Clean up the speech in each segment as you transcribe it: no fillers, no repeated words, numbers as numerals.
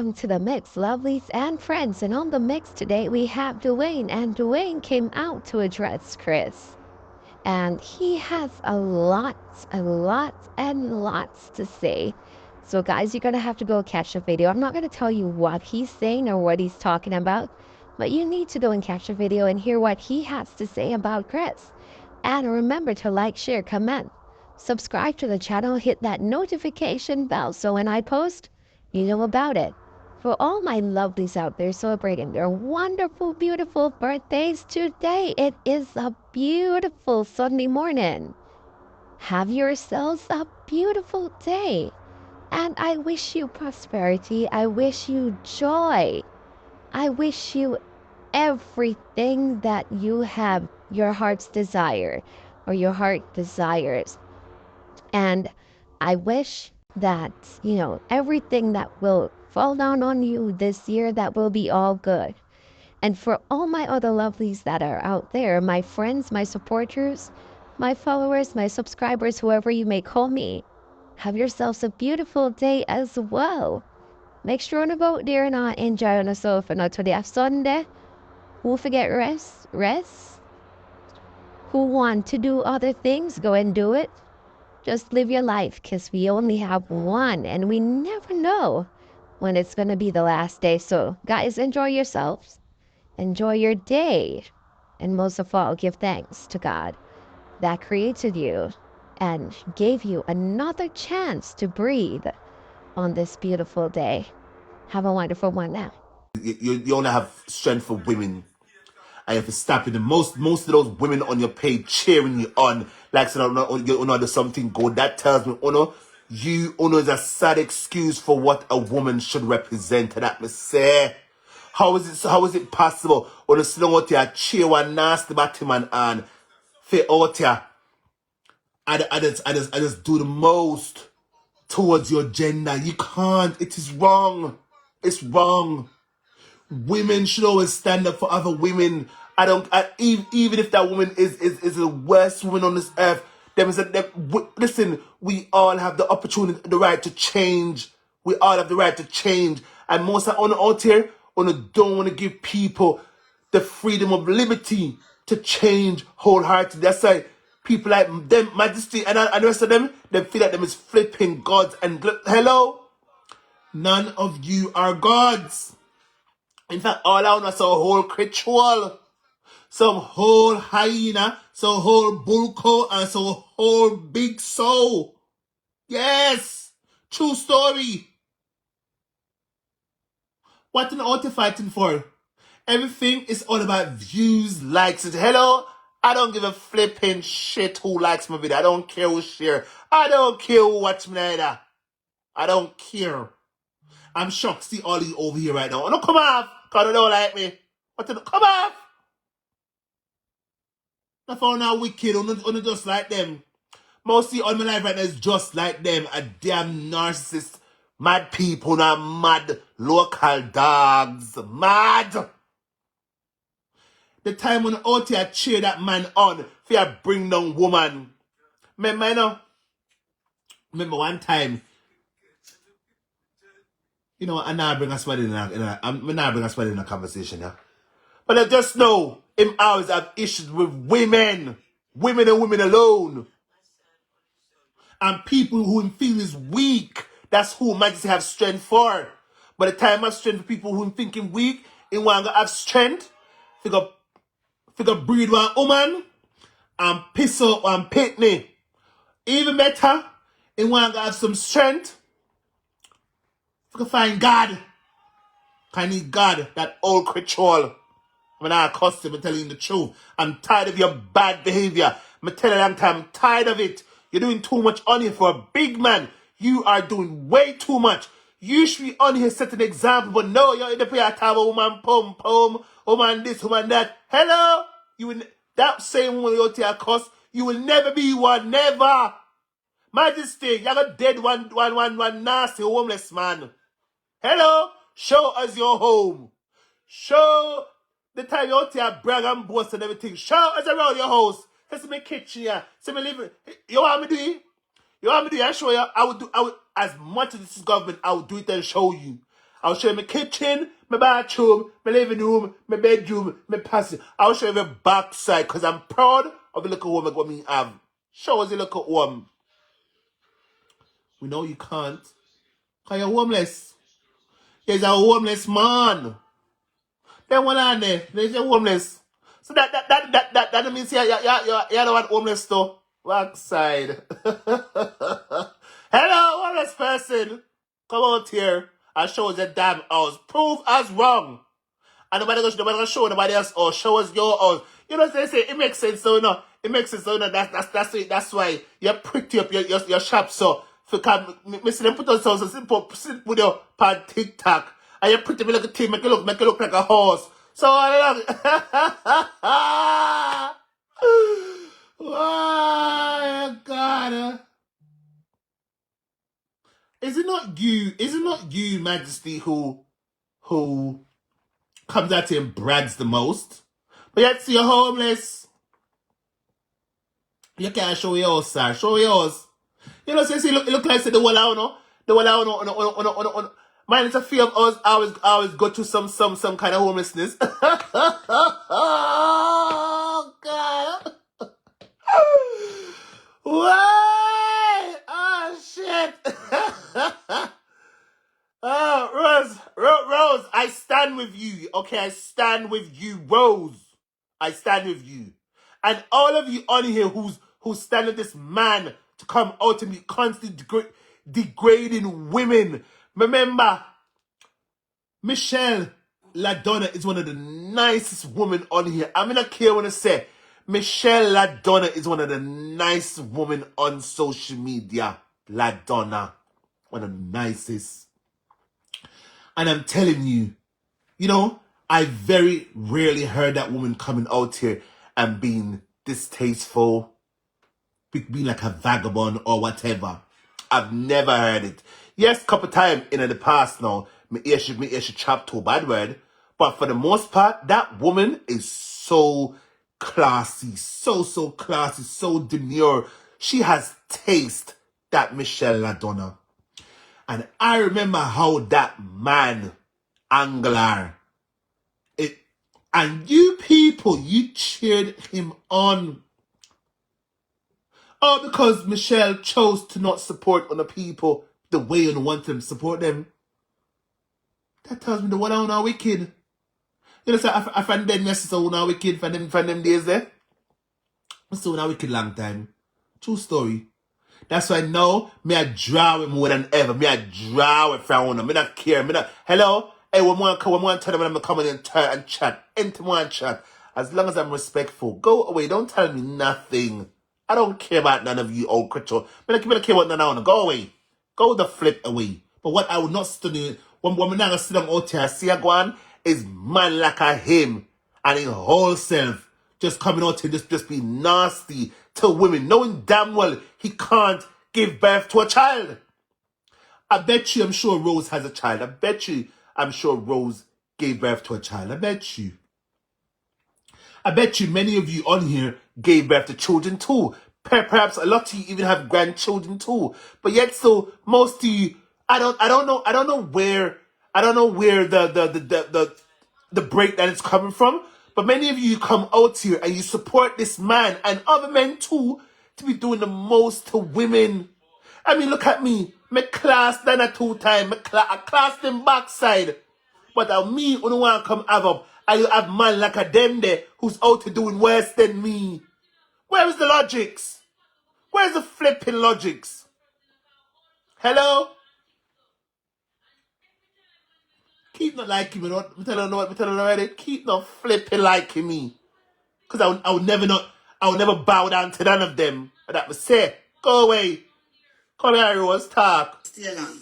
welcome to the mix, lovelies and friends. And on the mix today, we have Dwayne. And Dwayne came out to address Kris. And he has and lots to say. So, guys, you're going to have to go catch the video. I'm not going to tell you what he's saying or what he's talking about, but you need to go and catch the video and hear what he has to say about Kris. And remember to like, share, comment, subscribe to the channel, hit that notification bell so when I post, you know about it. For all my lovelies out there celebrating their wonderful, beautiful birthdays today, it is a beautiful Sunday morning. Have yourselves a beautiful day. And I wish you prosperity. I wish you joy. I wish you everything that you have your heart's desire or your heart desires. And I wish that, everything that will fall down on you this year, that will be all good. And for all my other lovelies that are out there, my friends, my supporters, my followers, my subscribers, whoever you may call me, have yourselves a beautiful day as well. Make sure on about there and not enjoy on yourself and not today Sunday. Who forget rest. Who want to do other things, go and do it. Just live your life, because we only have one and we never know when it's going to be the last day. So, guys, enjoy yourselves. Enjoy your day. And most of all, give thanks to God that created you and gave you another chance to breathe on this beautiful day. Have a wonderful one now. You only have strength for women. And you have to stop it. Most of those women on your page cheering you on, like saying, there's something good. That tells me, you is a sad excuse for what a woman should represent. And that me say, how is it possible? When you sit down out here, cheer one nasty batty man and fit out here, I just do the most towards your gender. You can't. It is wrong. It's wrong. Women should always stand up for other women. Even if that woman is the worst woman on this earth, listen, we all have the opportunity, the right to change. We all have the right to change. And most of out here, don't want to give people the freedom of liberty to change wholeheartedly. That's why people like them, Majesty, and the rest of them, they feel like them is flipping gods. And hello, none of you are gods. In fact, all I want is a whole ritual, some whole hyena, some whole bullco, and some whole big soul. Yes, true story. What an out fighting for? Everything is all about views, likes. Hello, I don't give a flipping shit who likes my video. I don't care who share. I don't care who watch me either. I don't care. I'm shocked to see all of you over here right now. No, come off, because they don't like me. Come off. I found out wicked, only just like them. Mostly all my life right now is just like them. A damn narcissist, mad people, not mad local dogs. Mad. The time when out here cheer that man on, for bring down woman. Remember one time, I'm not bring us in a conversation, yeah. But I just know him always have issues with women. Women and women alone. And people who him feel is weak. That's who Majesty have strength for. By the time I have strength for people who him thinking weak, he want to have strength. Figure breed one woman and piss up one pitney. Even better, he want to have some strength. Figure find God. I need God, that old ritual. When I cuss him and telling him the truth. I'm tired of your bad behavior. I'm telling you a long time, I'm tired of it. You're doing too much on here for a big man. You are doing way too much. You should be on here setting an example, but no, you're in the prayer time, woman, woman this, woman that. Hello? That same woman you're here cuss, you will never be one, never. Majesty, you're a dead one nasty homeless man. Hello? Show us your home. Show the time you're out here brag and boast and everything. Show us around your house. That's my kitchen here. See me living. You want me to do it? You want me to do it? I show you. I would, as much as this is government, I would do it and show you. I'll show you my kitchen, my bathroom, my living room, my bedroom, my passage. I'll show you my backside because I'm proud of the little woman what me have. Show us the little woman. We know you can't. Because you're homeless. There's a homeless man. Then one on there, there's a homeless. So that means you're the one homeless too. Backside. Hello, homeless person. Come out here and show us your damn house. Prove us wrong. And nobody gonna show nobody else or show us your house. You know what they say? It makes sense, so no. It makes sense, so no. That's why you're pretty up your shop. So if you can, Mr. Them put on so simple with your pan TikTok. And you're pretty, make a team, make it look like a horse. So I love oh God. Is it not you, Majesty, who comes out here and brags the most? But yet you're homeless. You can't show yours, sir. Show yours. You know, since it look like the wall out, no? The wall out, no. Mine is a fear of us. I always go through some kind of homelessness. Oh God. Why? Oh shit. Oh, Rose, I stand with you. Okay, I stand with you, Rose. I stand with you. And all of you on here who's standing this man to come out and be constantly degrading women. Remember, Michelle LaDonna is one of the nicest women on here. I'm not care when I say Michelle LaDonna is one of the nicest women on social media. LaDonna. One of the nicest. And I'm telling you, you know, I very rarely heard that woman coming out here and being distasteful, being like a vagabond or whatever. I've never heard it. Yes, couple times in the past now, me ear should chop to a bad word. But for the most part, that woman is so classy, so classy, so demure. She has taste, that Michelle LaDonna. And I remember how that man, Anglar, and you people, you cheered him on. Oh, because Michelle chose to not support other people the way you want them to support them. That tells me the one on our wicked. You know, so I find them necessary on our wicked for them days there. I'm still on our wicked long time. True story. That's why now, me I draw it more than ever. Me I draw it from them. Me not care. Hello? Hey, when one tell them I'm coming in and chat. Into one chat. As long as I'm respectful. Go away. Don't tell me nothing. I don't care about none of you old creature. Me don't care about none of you. Go away. Go the flip away. But what I would not study, when we not sit down out here, see a go on, is man like a him and his whole self just coming out to just be nasty to women, knowing damn well he can't give birth to a child. I bet you, I'm sure Rose has a child. I bet you, I'm sure Rose gave birth to a child. I bet you. I bet you many of you on here gave birth to children too. Perhaps a lot of you even have grandchildren too. But yet, so most of you, I don't know where the breakdown is coming from. But many of you come out here and you support this man and other men too to be doing the most to women. I mean, look at me. Me class than a 2 time. I class them backside. But me who don't want to come have up. I have man like a them there who's out to doing worse than me. Where is the logics? Where's the flipping logics? Hello? Keep not liking me. I'm telling you already. Keep not flipping liking me. Because I would never bow down to none of them. And that was say, go away. Come here, Rose, talk. Still on.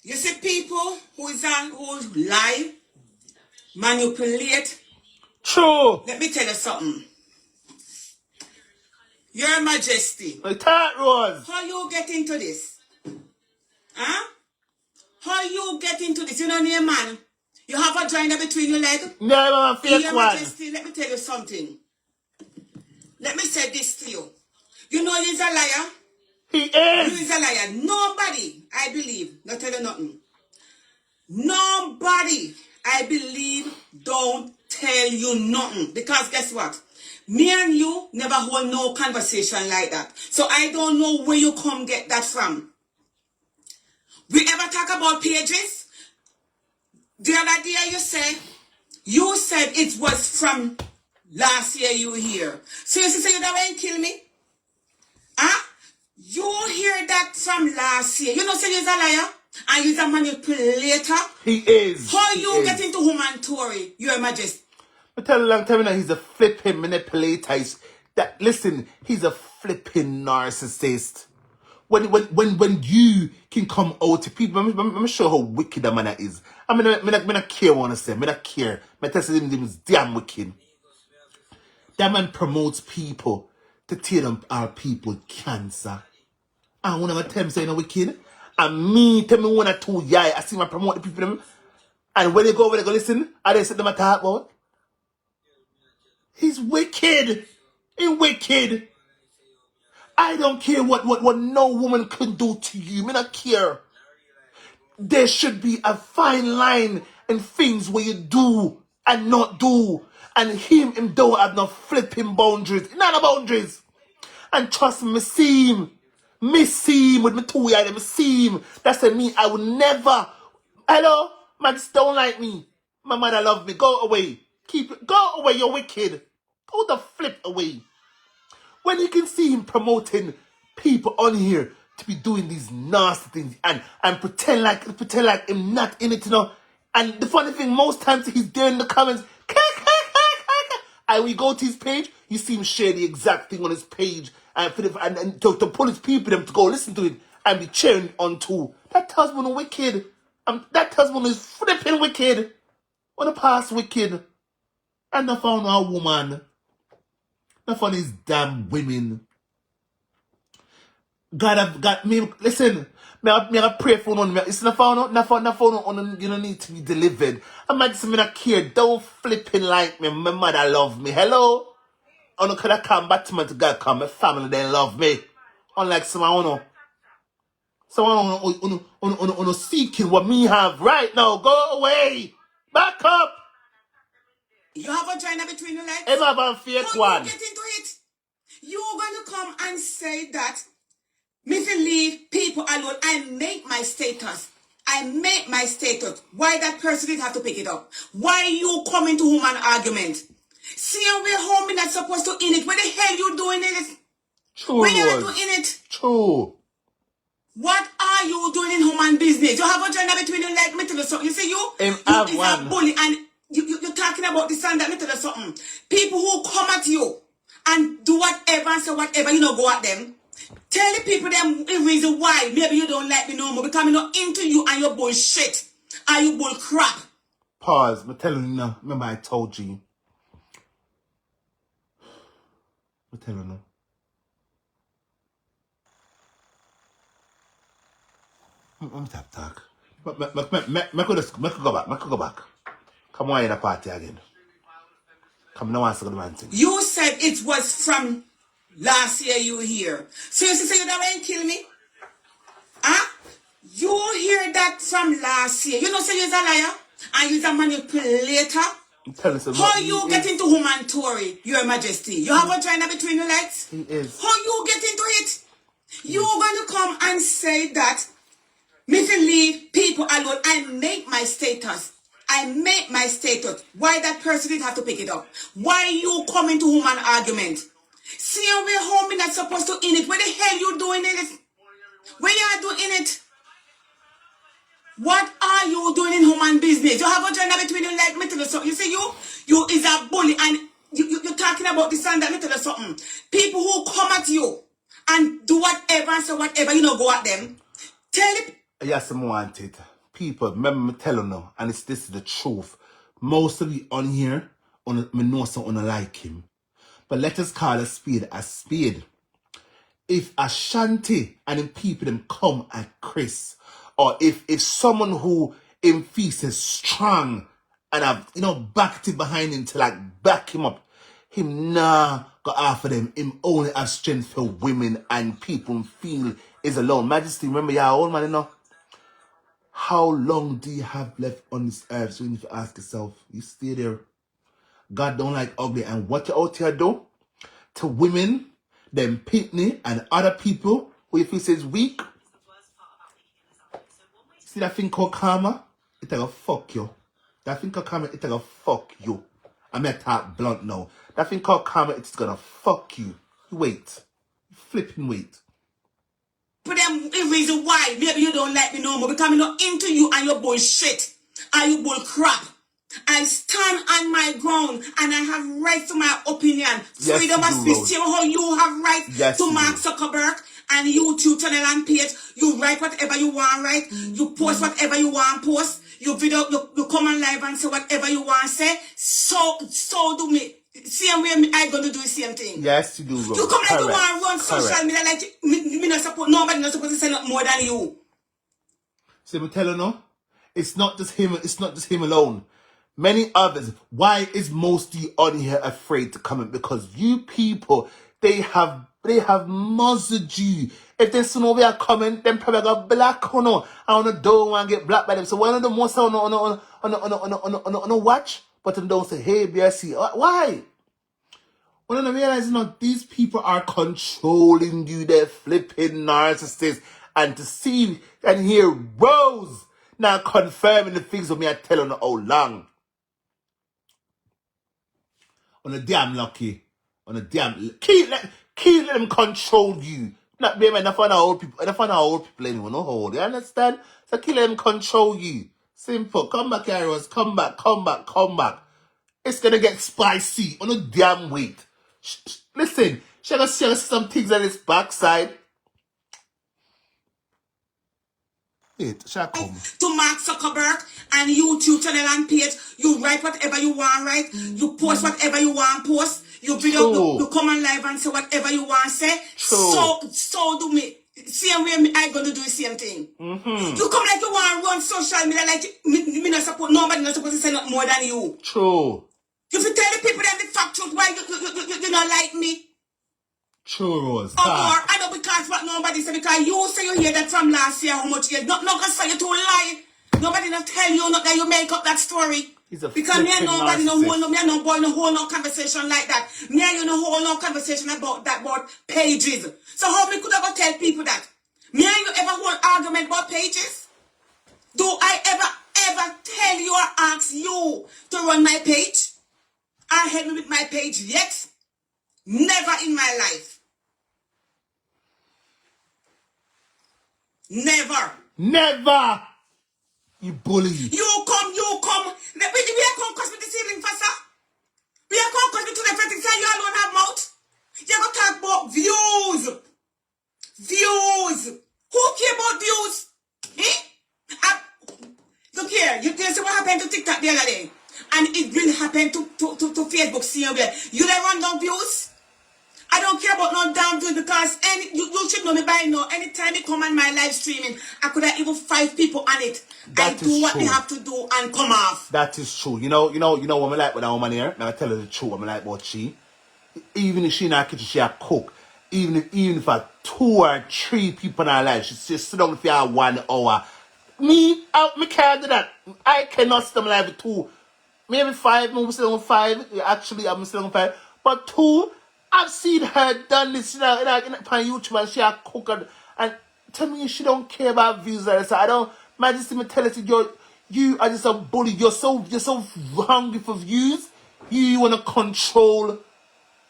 You see people who's lie, manipulate. True. Let me tell you something. Your Majesty. Talk, Rose. How you get into this? Huh? How you get into this? You know, near man. You have a joiner between your leg. No, I'm a fake Your one. Majesty, let me tell you something. Let me say this to you. You know he's a liar. He You is. is a liar. Nobody, I believe, not tell you nothing. Nobody, I believe, don't tell you nothing. Because guess what? Me and you never hold no conversation like that. So I don't know where you come get that from. We ever talk about pages? The other day you said it was from last year you were here. So you say you never kill me? Huh? You hear that from last year. You know say you're a liar and you're a manipulator. He is. How He you is. get into human Tory, Your Majesty? I tell you a long time now, he's a flipping manipulator. Listen, he's a flipping narcissist. When you can come out to people, I'm sure how wicked that man is. I mean, I not care what I say. I not care. I tell you, him is damn wicked. That man promotes people to tell them our people cancer. And when I tell him saying wicked, and me tell me 1 or 2 yeah, I see my promote the people them. And when they go over, they go listen, and they sit them and talk about. He's wicked. He's wicked. I don't care what no woman can do to you. Me not care. There should be a fine line in things where you do and not do. And him don't have no flipping boundaries. None of boundaries. And trust me, me see him with my 2 eyes, me see him. That's me. I will never. Hello? Man, just don't like me. My mother love me. Go away. Go away, you're wicked. Go the flip away. When you can see him promoting people on here to be doing these nasty things and pretend like him not in it, you know. And the funny thing, most times he's there in the comments, and we go to his page, you see him share the exact thing on his page and to pull his people them to go listen to it and be cheering on too. That husband is wicked. That husband is flipping wicked. What a past wicked. And I found a woman. Not for these damn women. God have got me. Listen, me I pray for one. It's not for on you don't need to be delivered. I might just me not care. Don't flipping like me. My mother love me. Hello? On could I come back to me to God come. My family they love me. Unlike someone seeking what me have right now. Go away. Back up. You have a joiner between your legs? Ever have a fake one. You get into it? You're going to come and say that me to leave people alone. I make my status. Why that person didn't have to pick it up? Why you come into human argument? See how we're home, we're not supposed to in it. Where the hell you doing it? True. Where you doing it? True. What are you doing in human business? You have a joiner between your legs, me tell you something. You see you is a bully and you're talking about this and that, me tell you something. People who come at you and do whatever and say whatever, you know, go at them. Tell the people them the reason why maybe you don't like me no more because I'm not into you and your bullshit and you bull crap. Pause. I'm telling you now. Remember I told you. I'm telling you now. I'm talk. Me could go back. Come on in the party again. Come now answer the man thing. You said it was from last year you were here. So you say you never kill me? Huh? You hear that from last year. You know say you're a liar and you're a manipulator. How you get into human Tory, Your Majesty? You have a joiner between your legs? He is. How you get into it? You're going to come and say that me to leave people alone. I make my status. Why that person didn't have to pick it up? Why you come into human argument? See how we're home, we're not supposed to in it. Where the hell you doing it? Where you are doing it? What are you doing in human business? You have a joiner between your legs, me tell you something. You see you is a bully and you're talking about this and that, me tell you something. People who come at you and do whatever and say whatever, you know, go at them. Tell it. Yes, I want it. People, remember me telling you, and this is the truth. Most of you on here, me know someone like him. But let us call a spade a spade. If Ashanti and them people them come at Kris, or if someone who in feast is strong and have backed it behind him to like back him up, Him nah got half of them. Him only have strength for women and people feel is alone. Majesty, remember your old man, you know? How long do you have left on this earth? So you need to ask yourself. You stay there. God don't like ugly. And what you out here do to women, them pitney and other people who you feel says weak. See that thing called karma? It's gonna fuck you. That thing called karma, it's gonna fuck you. I'm gonna talk blunt now. That thing called karma, it's gonna fuck you. Wait. Flipping wait. But then the reason why maybe you don't like me no more because I'm not into you and your bullshit and your bull crap. I stand on my ground and I have right to my opinion. Yes, Freedom of speech. See how you have right to Mark Zuckerberg and YouTube channel and page. You write whatever you want write. You post whatever you want post. You video, you come on live and say whatever you want say. So do me. Same way I gonna do the same thing. Yes, you do, Rose. You come like you want to run social media like me not support nobody not supposed to say more than you. See, I'm telling you, it's not just him. It's not just him alone. Many others. Why is most of you on here afraid to comment? Because you people, they have muzzled you. If they see over here comment, then probably got black on no. I don't want to get black by them. So one of the most on watch, but then don't say, hey, BSC. Why? When I realize these people are controlling you. They're flipping narcissists. And to see and hear Rose now confirming the things of me I tell her how long. On a damn lucky. On a damn keep let them control you. Not be enough on our old people. Enough on our old people anyway, no hold. You understand? So keep them control you. Simple. Come back, Rose. Come back. It's gonna get spicy. On a damn wait. Listen, she gonna share some things on his backside. Wait, shall come. To Mark Zuckerberg and YouTube channel and page. You write whatever you want write. You post whatever you want post. You video, you come on live and say whatever you want say. So do me. Same way I gonna do the same thing. You come like you want to run social media like me not support nobody not supposed to say more than you. True. You should tell the people that the fact truth why you not like me. True, Rose. I know because what nobody said because you say you hear that from last year how much years. Not gonna say you too lie. Nobody not tell you not that you make up that story. Because me and nobody no hold me and no boy no hold no conversation like that. Me and you no hold no conversation about pages. So how me could ever tell people that? Me and you ever hold argument about pages? Do I ever tell you or ask you to run my page? Or help me with my page yet? Never in my life. Never. You bully. You come. We are come cause with the ceiling faster. We are come cause with the different say you all don't have mouth. You are going to talk about views. Who care about views? Look here, you can see what happened to TikTok the other day. And it will happen to Facebook. See you there. You don't run down views. I don't care about no damn views because you should know me by now. Anytime you come on my live streaming, I could have even 5 people on it. I do what they have to do and come off. That is true. You know what I like with that woman here? Now I tell her the truth. What I like about she. Even if she in her kitchen, she a cook. Even if 2 or 3 people in her life, she sit down for 1 hour. Me can't do that. I cannot sit down live with 2. Maybe 5, maybe still on 5. Actually, I'm still on 5. But 2, I've seen her done this on YouTube and she a cook and tell me she don't care about views. So I don't. Majesty, me tell her you are just a bully. You're so hungry for views. You want to control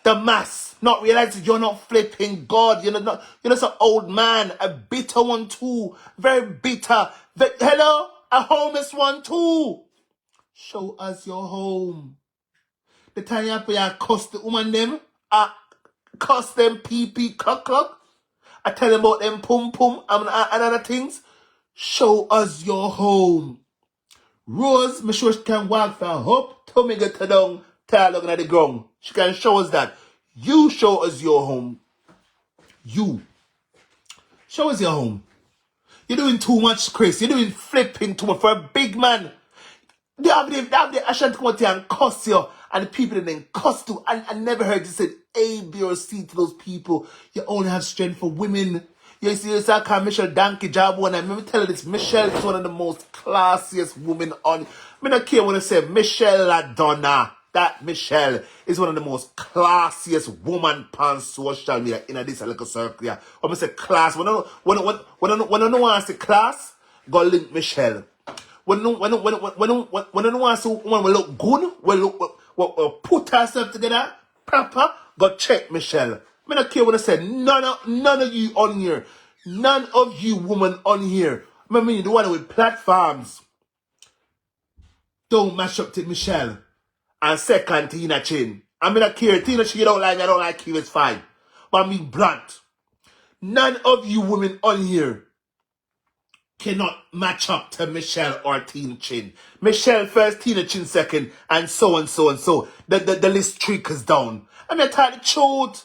the mass, not realizing you're not flipping God. You're just an old man, a bitter one too, very bitter. Hello, a homeless one too. Show us your home. The time you pay a cost the woman them, cost them pee cluck. I tell them about them pum and other things. Show us your home. Rose, me sure she can walk from up to me get down, tell looking at the ground. She can show us that. You show us your home. You. Show us your home. You're doing too much, Kris. You're doing flipping too much for a big man. The other day, I should come out here and cuss you And the people that then cuss to, I never heard you say A, B, or C to those people. You only have strength for women. You see, I call Michelle Donkey Job, and I remember telling this, Michelle is one of the most classiest women on. I don't care when I say Michelle Ladonna. That Michelle is one of the most classiest woman on social media in this little circle. Yeah. When I say class, when I don't want to say class, go link Michelle. When I don't want to say woman will look good, will put herself together proper, go check Michelle. I don't care when I say none of you on here, none of you women on here. I mean the one with platforms. Don't mash up to Michelle. And second, Tina Chin. I mean, I care. Tina Chin, you don't like me. I don't like you. It's fine. But I mean, blunt. None of you women on here cannot match up to Michelle or Tina Chin. Michelle first, Tina Chin second, and so and so and so. The list trickles down. I mean, I tell the truth.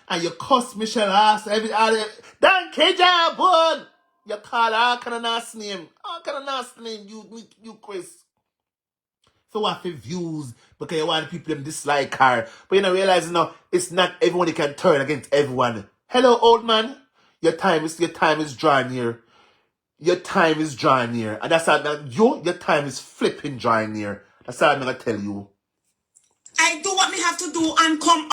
And you cuss Michelle ass every other. Dan Keja, bud. You call her all kind of nasty name. All kind of nasty name, you Kris. So what for views because you want people to dislike her. But you know, realize it's not everyone you can turn against everyone. Hello, old man. Your time is drawing near. Your time is drawing near. And that's how your time is flipping drawing near. That's how I'm gonna tell you. I do what me have to do and come